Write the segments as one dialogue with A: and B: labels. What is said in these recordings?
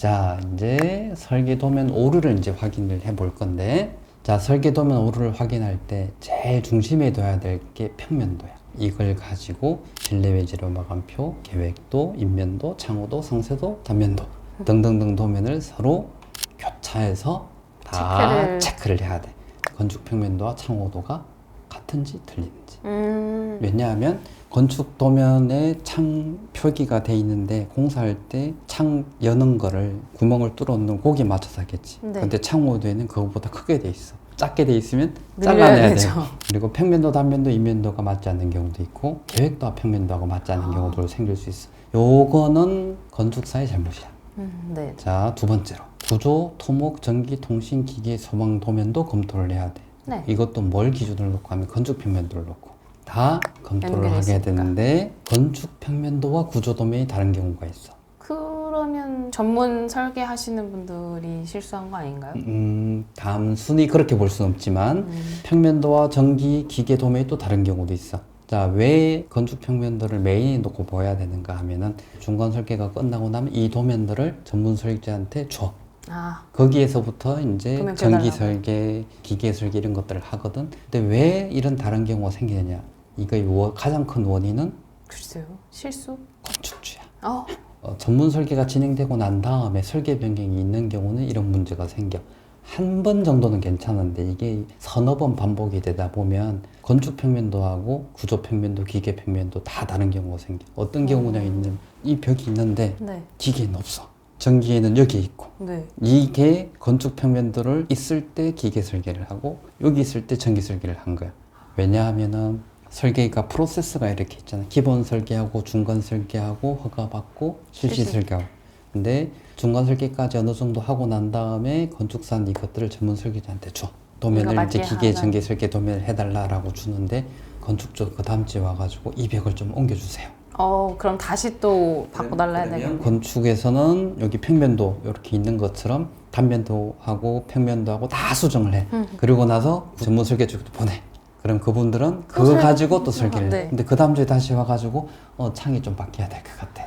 A: 자, 이제 설계도면 오류를 이제 확인을 해 볼 건데, 자, 설계도면 오류를 확인할 때 제일 중심에 둬야 될 게 평면도야. 이걸 가지고 실내 외지로 마감표, 계획도, 인면도, 창호도, 상세도, 단면도 등등등 도면을 서로 교차해서 다 체크를 해야 돼. 건축 평면도와 창호도가 같은지 틀리는지. 왜냐하면 건축 도면에 창 표기가 돼 있는데 공사할 때 창 여는 거를 구멍을 뚫어 놓는 거기에 맞춰서 하겠지.
B: 네.
A: 근데 창호도에는 그거보다 크게 돼 있어. 작게 돼 있으면 잘라내야
B: 되죠.
A: 되고. 그리고 평면도, 단면도, 인면도가 맞지 않는 경우도 있고 계획도와 평면도하고 맞지 않는 경우도 생길 수 있어. 요거는 건축사의 잘못이야.
B: 네.
A: 자, 두 번째로 구조, 토목, 전기, 통신, 기계, 소방 도면도 검토를 해야 돼.
B: 네.
A: 이것도 뭘 기준으로 놓고 하면 건축 평면도를 놓고 다 검토를 하게
B: 연결했으니까.
A: 되는데 건축 평면도와 구조 도면이 다른 경우가 있어.
B: 그러면 전문 설계하시는 분들이 실수한 거 아닌가요?
A: 단순히 그렇게 볼 수는 없지만 평면도와 전기, 기계 도면이 또 다른 경우도 있어. 자, 왜 건축 평면도를 메인에 놓고 보아야 되는가 하면은 중간 설계가 끝나고 나면 이 도면들을 전문 설계자한테 줘.
B: 아,
A: 거기에서부터 이제
B: 도면
A: 전기
B: 껴달라고.
A: 설계, 기계 설계 이런 것들을 하거든. 근데 왜 이런 다른 경우가 생기느냐? 이거의 가장 큰 원인은
B: 글쎄요. 실수?
A: 건축주야.
B: 어,
A: 전문 설계가 진행되고 난 다음에 설계 변경이 있는 경우는 이런 문제가 생겨. 한 번 정도는 괜찮은데 이게 서너 번 반복이 되다 보면 건축 평면도하고 구조 평면도, 기계 평면도 다 다른 경우가 생겨. 어떤 경우냐면 이 벽이 있는데
B: 네.
A: 기계는 없어. 전기에는 여기에 있고.
B: 네.
A: 이게 건축 평면도를 있을 때 기계 설계를 하고 여기 있을 때 전기 설계를 한 거야. 왜냐하면은 설계가 프로세스가 이렇게 있잖아. 기본 설계하고 중간 설계하고 허가받고 실시 설계하고. 근데 중간 설계까지 어느 정도 하고 난 다음에 건축사는 이것들을 전문 설계자한테 줘. 도면을 이제 기계 전기 설계 도면을 해달라라고 주는데 건축 쪽 그 다음 주에 와가지고 이 벽을 좀 옮겨주세요.
B: 그럼 다시 또 바꿔달라 해야 되겠네요.
A: 건축에서는 여기 평면도 이렇게 있는 것처럼 단면도하고 평면도하고 다 수정을 해. 그리고 나서 전문 설계 쪽으로 보내. 그럼 그분들은 그거 가지고 또 설계를 해.
B: 네.
A: 근데 그 다음 주에 다시 와가지고 창이 좀 바뀌어야 될 것 같아.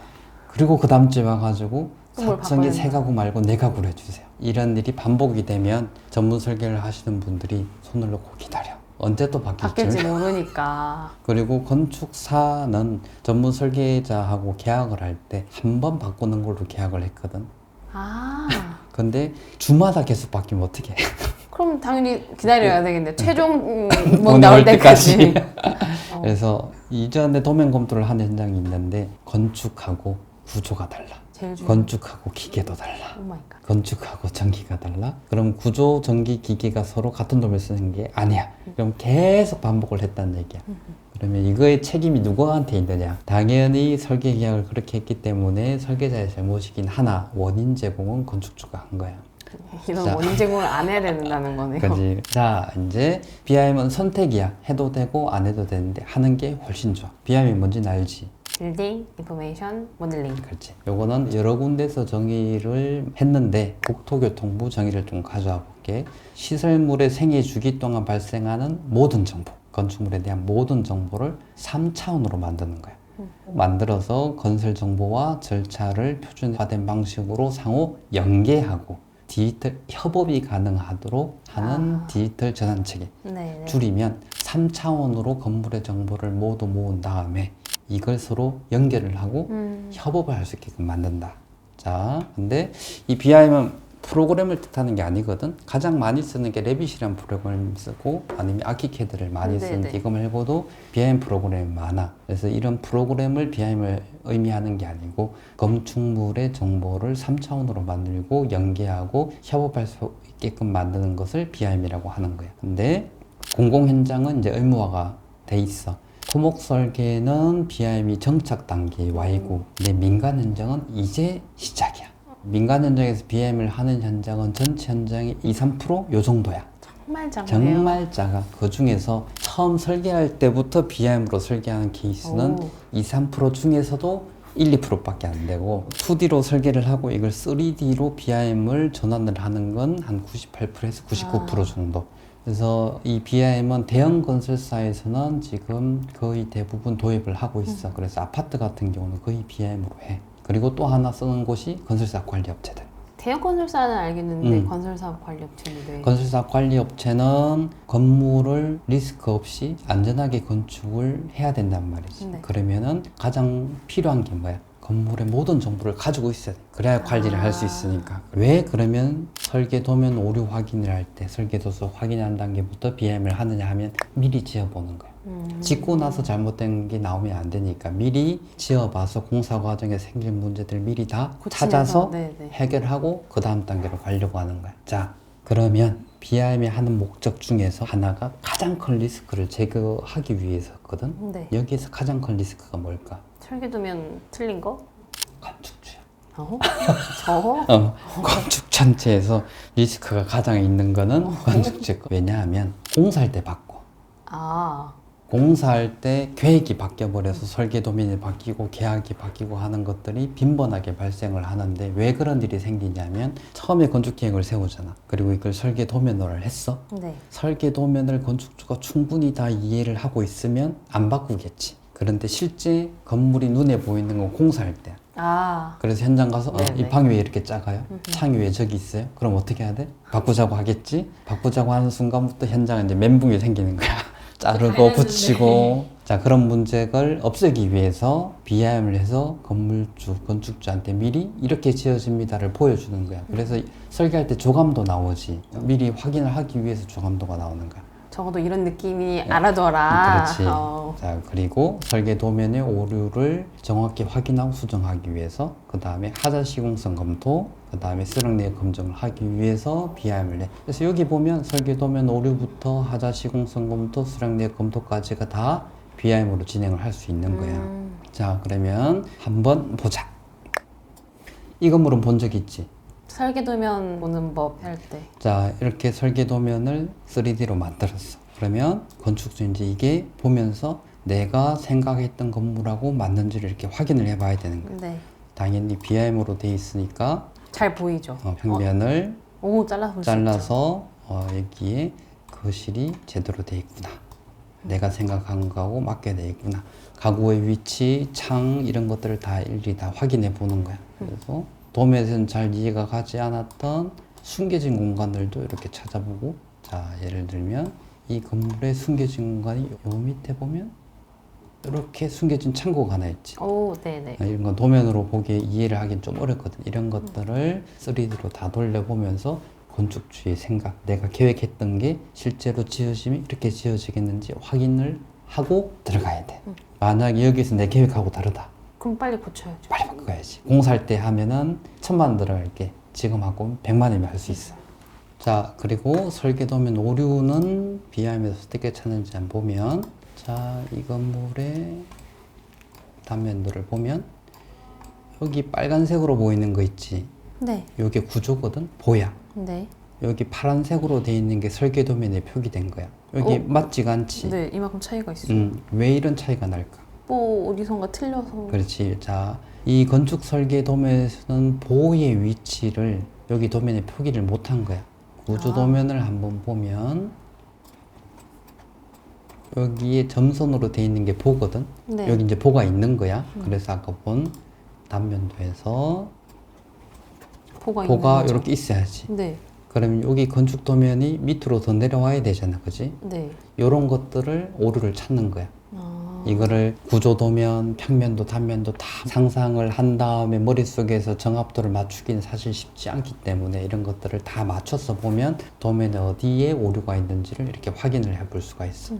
A: 그리고 그 다음 주에 와가지고 사정이 세 가구 말고 네 가구로 해주세요. 이런 일이 반복이 되면 전문 설계를 하시는 분들이 손을 놓고 기다려. 언제 또
B: 바뀔지 모르니까.
A: 그리고 건축사는 전문 설계자하고 계약을 할 때 한 번 바꾸는 걸로 계약을 했거든.
B: 아,
A: 근데 주마다 계속 바뀌면 어떻게 해?
B: 그럼 당연히 기다려야 되겠네. 최종
A: 뭐
B: 나올 때까지.
A: 그래서 이전에 도면 검토를 하는 현장이 있는데 건축하고 구조가 달라.
B: 제일 중요한.
A: 건축하고 기계도 달라.
B: 오 마이 갓.
A: 건축하고 전기가 달라? 그럼 구조, 전기, 기계가 서로 같은 도면을 쓰는 게 아니야. 그럼 계속 반복을 했다는 얘기야. 그러면 이거의 책임이 누구한테 있느냐? 당연히 설계 계약을 그렇게 했기 때문에 설계자의 잘못이긴 하나 원인 제공은 건축주가 한 거야.
B: 이런
A: 자.
B: 원인 제공을 안 해야 된다는 거네요.
A: 그지? 자, 이제 BIM은 선택이야. 해도 되고 안 해도 되는데 하는 게 훨씬 좋아. BIM이 뭔지는 알지?
B: 빌딩 인포메이션 모델링.
A: 그렇지. 요거는 여러 군데서 정의를 했는데 국토교통부 정의를 좀 가져와 볼게. 시설물의 생애 주기 동안 발생하는 모든 정보, 건축물에 대한 모든 정보를 3차원으로 만드는 거야. 만들어서 건설 정보와 절차를 표준화된 방식으로 상호 연계하고 디지털 협업이 가능하도록 하는 디지털 전환체계.
B: 네.
A: 줄이면 3차원으로 건물의 정보를 모두 모은 다음에 이걸 서로 연결을 하고 협업을 할 수 있게끔 만든다. 자, 근데 이 BIM은 프로그램을 뜻하는 게 아니거든. 가장 많이 쓰는 게 레빗이라는 프로그램을 쓰고 아니면 아키캐드를 많이 쓰는데 이거 말고도 BIM 프로그램이 많아. 그래서 이런 프로그램을 BIM을 의미하는 게 아니고 건축물의 정보를 3차원으로 만들고 연계하고 협업할 수 있게끔 만드는 것을 BIM이라고 하는 거야. 근데 공공 현장은 이제 의무화가 돼 있어. 토목 설계는 BIM이 정착 단계에 와 있고, 근데 민간 현장은 이제 시작이야. 민간 현장에서 BIM을 하는 현장은 전체 현장의 2~3%? 요 정도야.
B: 정말 작네요.
A: 정말 작아. 그 중에서 처음 설계할 때부터 BIM으로 설계하는 케이스는 2~3% 중에서도 1~2%밖에 안 되고 2D로 설계를 하고 이걸 3D로 BIM을 전환을 하는 건 한 98%에서 99% 정도. 그래서 이 BIM은 대형 건설사에서는 지금 거의 대부분 도입을 하고 있어. 그래서 아파트 같은 경우는 거의 BIM으로 해. 그리고 또 하나 쓰는 곳이 건설사 관리업체들.
B: 대형 건설사는 알겠는데
A: 음.
B: 건설사업 관리업체인데
A: 건설사업 관리업체는 건물을 리스크 없이 안전하게 건축을 해야 된단 말이지.
B: 네.
A: 그러면은 가장 필요한 게 뭐야? 건물의 모든 정보를 가지고 있어야 돼. 그래야 관리를 할 수 있으니까. 왜 그러면 설계 도면 오류 확인을 할 때 설계도서 확인한 단계부터 BIM을 하느냐 하면 미리 지어보는 거야. 짓고 나서 잘못된 게 나오면 안 되니까 미리 지어봐서 공사 과정에 생길 문제들 미리 다
B: 고치면서,
A: 찾아서
B: 네네.
A: 해결하고 그 다음 단계로 가려고 하는 거야. 자, 그러면 BIM이 하는 목적 중에서 하나가 가장 큰 리스크를 제거하기 위해서거든.
B: 네.
A: 여기에서 가장 큰 리스크가 뭘까?
B: 설계도면 틀린 거?
A: 건축주야.
B: 어? 저?
A: 건축 전체에서 리스크가 가장 있는 거는 건축주 거. 왜냐하면 공사할 때 바꿔.
B: 아,
A: 공사할 때 계획이 바뀌어버려서 설계 도면이 바뀌고 계약이 바뀌고 하는 것들이 빈번하게 발생을 하는데 왜 그런 일이 생기냐면 처음에 건축 계획을 세우잖아. 그리고 이걸 설계 도면을 했어.
B: 네.
A: 설계 도면을 건축주가 충분히 다 이해를 하고 있으면 안 바꾸겠지. 그런데 실제 건물이 눈에 보이는 건 공사할 때야.
B: 아,
A: 그래서 현장 가서
B: 네네.
A: 이 방이 왜 이렇게 작아요? 창이 왜 저기 있어요? 그럼 어떻게 해야 돼? 바꾸자고 하겠지? 바꾸자고 하는 순간부터 현장에 이제 멘붕이 생기는 거야. 자르고 붙이고. 자, 그런 문제를 없애기 위해서 BIM을 해서 건물주, 건축주한테 미리 이렇게 지어집니다를 보여주는 거야. 그래서 설계할 때 조감도 나오지. 미리 확인을 하기 위해서 조감도가 나오는 거야.
B: 적어도 이런 느낌이 알아둬라.
A: 그렇지. 자, 그리고 설계 도면의 오류를 정확히 확인하고 수정하기 위해서 그 다음에 하자 시공성 검토, 그 다음에 수령 내역 검증을 하기 위해서 BIM을 해. 그래서 여기 보면 설계 도면 오류부터 하자 시공성 검토, 수령 내역 검토까지가 다 BIM으로 진행을 할 수 있는 거야. 자, 그러면 한번 보자. 이 건물은 본 적 있지?
B: 설계도면 보는 법 할 때.
A: 자, 이렇게 설계 도면을 3D로 만들었어. 그러면 건축주 이제 이게 보면서 내가 생각했던 건물하고 맞는지를 이렇게 확인을 해봐야 되는 거야.
B: 네.
A: 당연히 BIM으로 돼 있으니까
B: 잘 보이죠?
A: 평면을
B: 오, 잘라서 볼 수 있죠.
A: 잘라서 여기에 거실이 제대로 돼 있구나. 내가 생각한 거하고 맞게 돼 있구나. 가구의 위치, 창 이런 것들을 다 일일이 다 확인해 보는 거야. 그래서 도면에서는 잘 이해가 가지 않았던 숨겨진 공간들도 이렇게 찾아보고, 자, 예를 들면 이 건물의 숨겨진 공간이 요 밑에 보면 이렇게 숨겨진 창고가 하나 있지.
B: 오, 네네.
A: 이런 건 도면으로 보기에 이해를 하긴 좀 어렵거든. 이런 것들을 3D로 다 돌려보면서 건축주의 생각, 내가 계획했던 게 실제로 지어지면 이렇게 지어지겠는지 확인을 하고 들어가야 돼. 만약에 여기서 내 계획하고 다르다.
B: 그럼 빨리 고쳐야죠.
A: 빨리 바꿔야지. 공사할 때 하면은 1,000만 들어갈게. 지금 하고 100만이면 할 수 있어. 자, 그리고 설계도면 오류는 BIM에서 어떻게 찾는지 한번 보면, 자, 이 건물의 단면도를 보면 여기 빨간색으로 보이는 거 있지.
B: 네.
A: 이게 구조거든. 보야.
B: 네.
A: 여기 파란색으로 돼 있는 게 설계도면에 표기된 거야. 여기 맞지가 않지.
B: 네, 이만큼 차이가 있어요.
A: 왜 이런 차이가 날까?
B: 뭐 어디선가 틀려서.
A: 그렇지. 자, 이 건축 설계 도면에서는 보의 위치를 여기 도면에 표기를 못한 거야. 구조 도면을 한번 보면 여기에 점선으로 돼 있는 게 보거든.
B: 네.
A: 여기 이제 보가 있는 거야. 그래서 아까 본 단면도에서
B: 보가 있는
A: 보가
B: 거죠.
A: 이렇게 있어야지.
B: 네.
A: 그러면 여기 건축 도면이 밑으로 더 내려와야 되잖아, 그지?
B: 네.
A: 요런 것들을 오류를 찾는 거야.
B: 아,
A: 이거를 구조 도면, 평면도, 단면도 다 상상을 한 다음에 머릿속에서 정합도를 맞추기는 사실 쉽지 않기 때문에 이런 것들을 다 맞춰서 보면 도면에 어디에 오류가 있는지를 이렇게 확인을 해볼 수가 있어.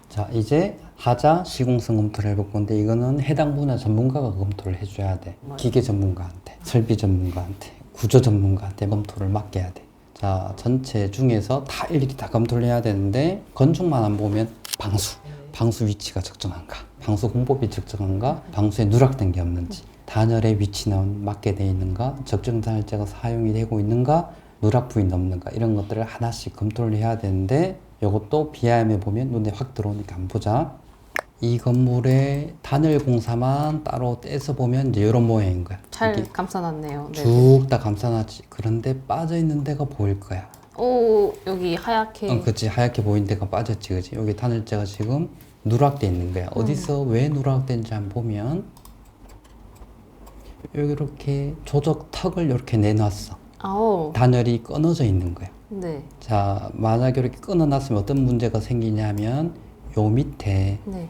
A: 자, 이제 하자 시공성 검토를 해볼 건데 이거는 해당 분야 전문가가 검토를 해줘야 돼. 기계 전문가한테, 설비 전문가한테, 구조 전문가한테 검토를 맡겨야 돼. 자, 전체 중에서 다 일일이 다 검토를 해야 되는데 건축만 안 보면 방수 위치가 적정한가, 방수 공법이 적정한가, 방수에 누락된 게 없는지, 단열의 위치는 맞게 돼 있는가, 적정 단열재가 사용이 되고 있는가, 누락 부위는 없는가, 이런 것들을 하나씩 검토를 해야 되는데 이것도 BIM에 보면 눈에 확 들어오니까 한번 보자. 이 건물의 단열 공사만 따로 떼서 보면 이제 이런 모양인 거야.
B: 잘
A: 이렇게
B: 감싸놨네요. 네.
A: 쭉 다 감싸놨지. 그런데 빠져 있는 데가 보일 거야.
B: 오, 여기 하얗게.
A: 그치. 하얗게 보이는 데가 빠졌지, 그치. 여기 단열재가 지금 누락돼 있는 거야. 어디서 왜 누락된지 한번 보면 여기 이렇게 조적 턱을 이렇게 내놨어.
B: 아오.
A: 단열이 끊어져 있는 거예요.
B: 네.
A: 자, 만약에 이렇게 끊어놨으면 어떤 문제가 생기냐면 요 밑에
B: 네.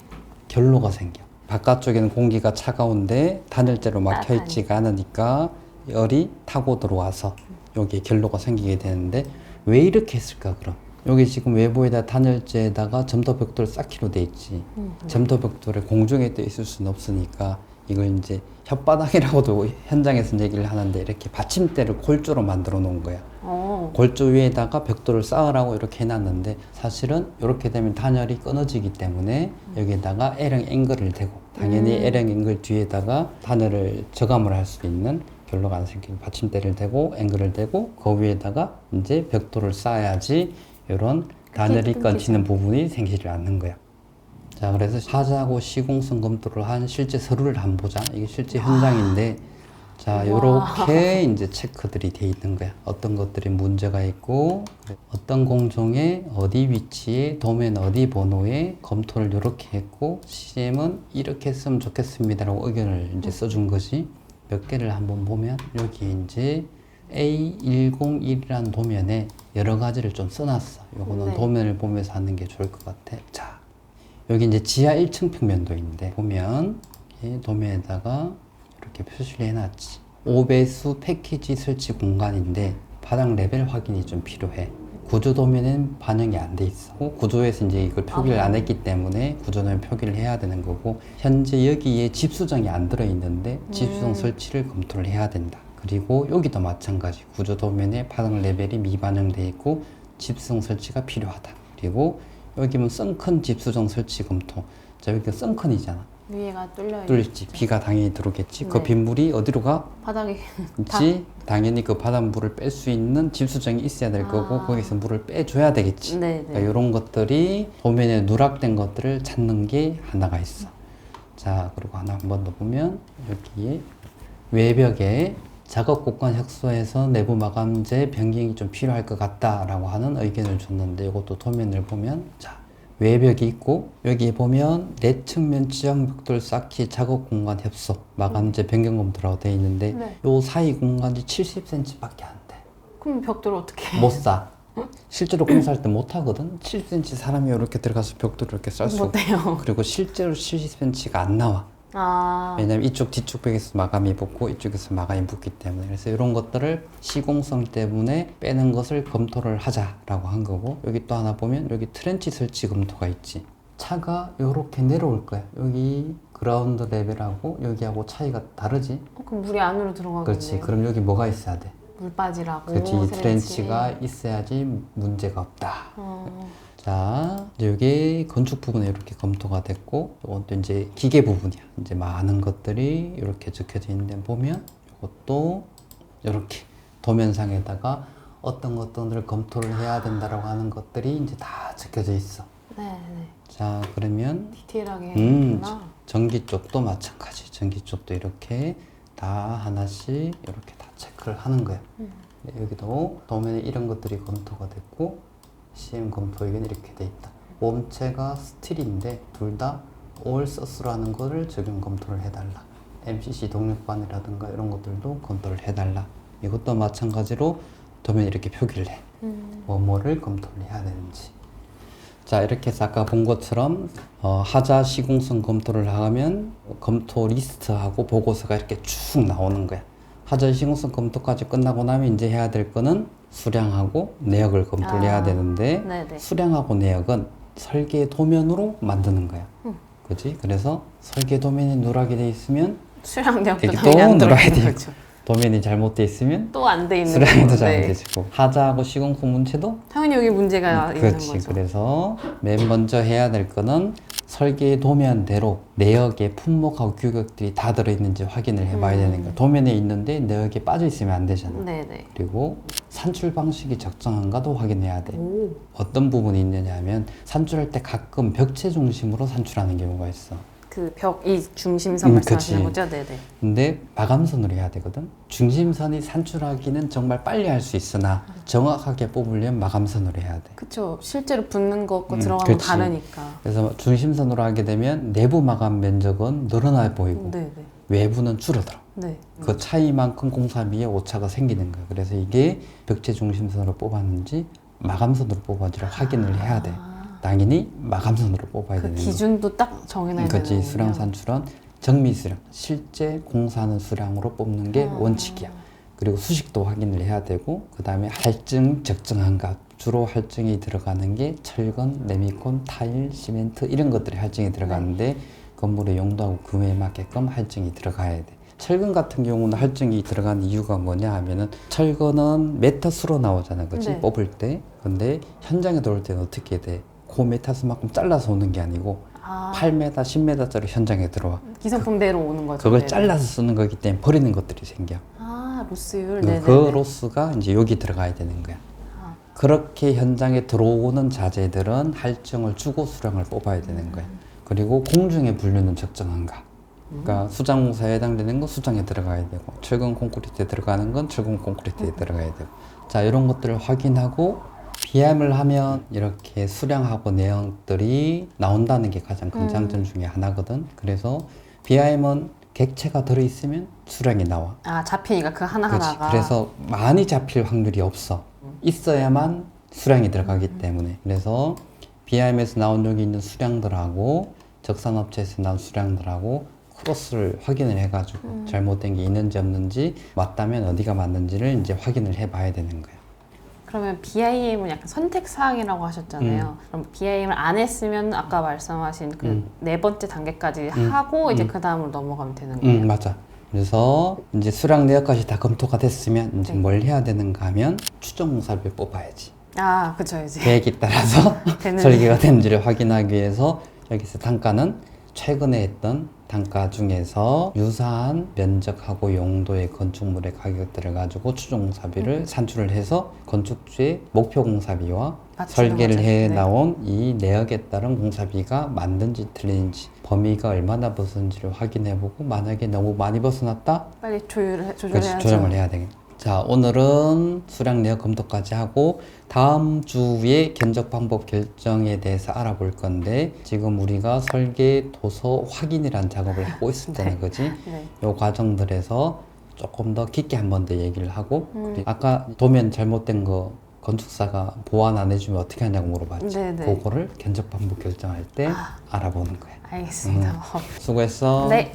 A: 결로가 생겨. 바깥쪽에는 공기가 차가운데 단열재로 막혀 있지가 않으니까 열이 타고 들어와서 여기에 결로가 생기게 되는데 왜 이렇게 했을까 그럼? 여기 지금 외부에다 단열재에다가 점토 벽돌 쌓기로 돼 있지. 점토 벽돌에 공중에 떠 있을 수는 없으니까 이걸 이제 혓바닥이라고도 현장에서 얘기를 하는데 이렇게 받침대를 골조로 만들어 놓은 거야. 골조 위에다가 벽돌을 쌓으라고 이렇게 해놨는데 사실은 이렇게 되면 단열이 끊어지기 때문에 여기에다가 L형 앵글을 대고 당연히 L형 앵글 뒤에다가 단열을 저감을 할 수 있는 결로가 안 생기게 받침대를 대고 앵글을 대고 그 위에다가 이제 벽돌을 쌓아야지 이런 단열이 끊기는 부분이 생기지 않는 거야. 자, 그래서 하자고 시공성 검토를 한 실제 서류를 한번 보자. 이게 실제 현장인데, 자, 요렇게 이제 체크들이 돼 있는 거야. 어떤 것들이 문제가 있고, 어떤 공종에 어디 위치에, 도면 어디 번호에 검토를 요렇게 했고, CM은 이렇게 했으면 좋겠습니다라고 의견을 이제 써준 거지. 몇 개를 한번 보면, 여기 이제 A101이라는 도면에 여러 가지를 좀 써놨어. 요거는
B: 네.
A: 도면을 보면서 하는 게 좋을 것 같아. 자, 여기 이제 지하 1층 평면도인데 보면 이 도면에다가 이렇게 표시를 해놨지. 5배수 패키지 설치 공간인데 바닥 레벨 확인이 좀 필요해. 구조 도면은 반영이 안 돼 있어. 구조에서 이제 이걸 표기를 안 했기 때문에 구조도면 표기를 해야 되는 거고 현재 여기에 집수정이 안 들어 있는데 집수정 설치를 검토를 해야 된다. 그리고 여기도 마찬가지. 구조 도면에 바닥 레벨이 미반영돼 있고 집수정 설치가 필요하다. 그리고 여기는 썬큰 집수정 설치 검토. 자, 여기가 썬큰이잖아.
B: 위에가
A: 뚫릴지. 비가 당연히 들어오겠지.
B: 네.
A: 그 빗물이 어디로 가?
B: 바닥에
A: 있지. 당연히 그 바닷물을 뺄 수 있는 집수정이 있어야 될 거고 거기서 물을 빼줘야 되겠지.
B: 네,
A: 그러니까 이런 것들이 도면에 누락된 것들을 찾는 게 하나가 있어. 자, 그리고 하나 한 번 더 보면 여기에 외벽에 작업 공간 협소해서 내부 마감재 변경이 좀 필요할 것 같다라고 하는 의견을 줬는데 이것도 도면을 보면 자, 외벽이 있고 여기에 보면 내측면 지형 벽돌 쌓기 작업 공간 협소 마감재 변경 검토라고 되어 있는데
B: 네.
A: 요 사이 공간이 70cm밖에 안 돼.
B: 그럼 벽돌 어떻게?
A: 못 쌓. 실제로 공사할 때 못 하거든. 70cm 사람이 이렇게 들어가서 벽돌을 이렇게 쌀 수 없고
B: 못해요.
A: 그리고 실제로 70cm가 안 나와. 왜냐면 이쪽 뒤쪽 벽에서 마감이 붙고 이쪽에서 마감이 붙기 때문에 그래서 이런 것들을 시공성 때문에 빼는 것을 검토를 하자라고 한 거고 여기 또 하나 보면 여기 트렌치 설치 검토가 있지. 차가 이렇게 내려올 거야. 여기 그라운드 레벨하고 여기하고 차이가 다르지.
B: 그럼 물이 안으로 들어가겠네요.
A: 그렇지. 그럼 여기 뭐가 있어야 돼?
B: 물 빠지라고.
A: 그렇지. 이 트렌치가 있어야지 문제가 없다. 자, 이게 건축 부분에 이렇게 검토가 됐고, 이것도 이제 기계 부분이야. 이제 많은 것들이 이렇게 적혀져 있는데 보면 이것도 이렇게 도면상에다가 어떤 것들을 검토를 해야 된다라고 하는 것들이 이제 다 적혀져 있어.
B: 네, 네.
A: 자, 그러면
B: 디테일하게 했구나.
A: 전기 쪽도 마찬가지. 전기 쪽도 이렇게 다 하나씩 이렇게 다 체크를 하는 거야. 네, 여기도 도면에 이런 것들이 검토가 됐고. CM 검토 의견이 이렇게 돼 있다. 몸체가 스틸인데 둘 다 올 서스라는 거를 적용 검토를 해달라. MCC 동력반이라든가 이런 것들도 검토를 해달라. 이것도 마찬가지로 도면에 이렇게 표기를 해. 뭐를 검토를 해야 되는지. 자, 이렇게 해서 아까 본 것처럼 하자 시공성 검토를 하면 검토 리스트하고 보고서가 이렇게 쭉 나오는 거야. 하자 시공성 검토까지 끝나고 나면 이제 해야 될 거는 수량하고 내역을 검토를 해야 되는데
B: 네네.
A: 수량하고 내역은 설계 도면으로 만드는 거야. 그렇지? 그래서 설계 도면이 누락이 돼 있으면
B: 수량 내역도
A: 여기
B: 당연히
A: 또
B: 안
A: 누락이
B: 들어있는
A: 돼
B: 거죠.
A: 도면이 잘못돼 있으면
B: 또 안 돼 있는
A: 수량도
B: 거고.
A: 잘못되지고 하자하고 시공성 문체도
B: 당연히 여기 문제가 있는
A: 그렇지.
B: 거죠.
A: 그래서 맨 먼저 해야 될 거는 설계 도면대로 내역의 품목하고 규격들이 다 들어있는지 확인을 해봐야 되는 거야. 도면에 있는데 내역에 빠져 있으면 안 되잖아.
B: 네네.
A: 그리고 산출 방식이 적정한가도 확인해야 돼.
B: 오.
A: 어떤 부분이 있느냐 하면 산출할 때 가끔 벽체 중심으로 산출하는 경우가 있어.
B: 그 벽 이 중심선 말씀하시는
A: 그치.
B: 거죠? 네네.
A: 근데 마감선으로 해야 되거든. 중심선이 산출하기는 정말 빨리 할 수 있으나 정확하게 뽑으려면 마감선으로 해야 돼.
B: 그쵸. 실제로 붙는 것과 들어가는 거
A: 그치.
B: 다르니까.
A: 그래서 중심선으로 하게 되면 내부 마감 면적은 늘어나 보이고
B: 네네.
A: 외부는 줄어들어.
B: 네.
A: 그 차이만큼 공사비에 오차가 생기는 거야. 그래서 이게 벽체 중심선으로 뽑았는지 마감선으로 뽑았는지를 확인을 해야 돼. 당연히 마감선으로 뽑아야
B: 그
A: 되는
B: 기준도 딱 정해놔야 되는
A: 거지. 수량 산출은 정미 수량, 실제 공사하는 수량으로 뽑는 게 원칙이야. 그리고 수식도 확인을 해야 되고, 그 다음에 할증 적정한가. 주로 할증이 들어가는 게 철근, 레미콘, 타일, 시멘트 이런 것들이 할증이 들어가는데 건물의 용도하고 규모에 맞게끔 할증이 들어가야 돼. 철근 같은 경우는 할증이 들어가는 이유가 뭐냐 하면은 철근은 메터 수로 나오잖아, 그치?
B: 네.
A: 뽑을 때. 근데 현장에 들어올 때는 어떻게 돼? 그 메터 수만큼 잘라서 오는 게 아니고 8m, 10m짜리 현장에 들어와.
B: 기성품대로 오는 거죠.
A: 그걸
B: 네네.
A: 잘라서 쓰는 거기 때문에 버리는 것들이 생겨.
B: 로스율.
A: 그 로스가 이제 여기 들어가야 되는 거야. 그렇게 현장에 들어오는 자재들은 할증을 주고 수량을 뽑아야 되는 거야. 그리고 공중의 분류는 적정한가. 그러니까 수장공사에 해당되는 건 수장에 들어가야 되고, 철근 콘크리트에 들어가는 건 철근 콘크리트에 들어가야 되고. 자, 이런 것들을 확인하고 BM을 하면 이렇게 수량하고 내역들이 나온다는 게 가장 큰 장점 중에 하나거든. 그래서 BM은 객체가 들어있으면 수량이 나와.
B: 잡히니까 그 하나하나가.
A: 그래서 많이 잡힐 확률이 없어. 있어야만 수량이 들어가기 때문에. 그래서 BIM에서 나온 여기 있는 수량들하고 적산업체에서 나온 수량들하고 크로스를 확인을 해가지고 잘못된 게 있는지 없는지, 맞다면 어디가 맞는지를 이제 확인을 해봐야 되는 거야.
B: 그러면 BIM은 약간 선택사항이라고 하셨잖아요. 그럼 BIM을 안 했으면 아까 말씀하신 그 네 번째 단계까지 하고 이제 그 다음으로 넘어가면 되는 거예요?
A: 맞아. 그래서 이제 수량 내역까지 다 검토가 됐으면 이제
B: 네.
A: 뭘 해야 되는가 하면 추정공사비를 뽑아야지.
B: 그쵸, 이제.
A: 계획에 따라서
B: 되는
A: 설계가 되는지를 확인하기 위해서 여기서 단가는 최근에 했던 단가 중에서 유사한 면적하고 용도의 건축물의 거가격들을 가지고 추정공사비를 산출을 해서 건축주의 목표 공사비와
B: 맞추는
A: 설계를
B: 거죠.
A: 해
B: 네.
A: 나온 이 내역에 따른 공사비가 맞는지 틀린지, 범위가 얼마나 벗은지를 확인해보고, 만약에 너무 많이 벗어났다?
B: 빨리 조절해야죠.
A: 그렇지, 조정을 해야 되겠다. 자, 오늘은 수량 내역 검토까지 하고 다음 주에 견적 방법 결정에 대해서 알아볼 건데, 지금 우리가 설계 도서 확인이라는 작업을 하고 있었다는 거지.
B: 네.
A: 요 과정들에서 조금 더 깊게 한 번 더 얘기를 하고, 그리고 아까 도면 잘못된 거 건축사가 보완 안 해주면 어떻게 하냐고 물어봤지.
B: 네네.
A: 그거를 견적 방법 결정할 때 알아보는 거야.
B: 알겠습니다.
A: 수고했어.
B: 네.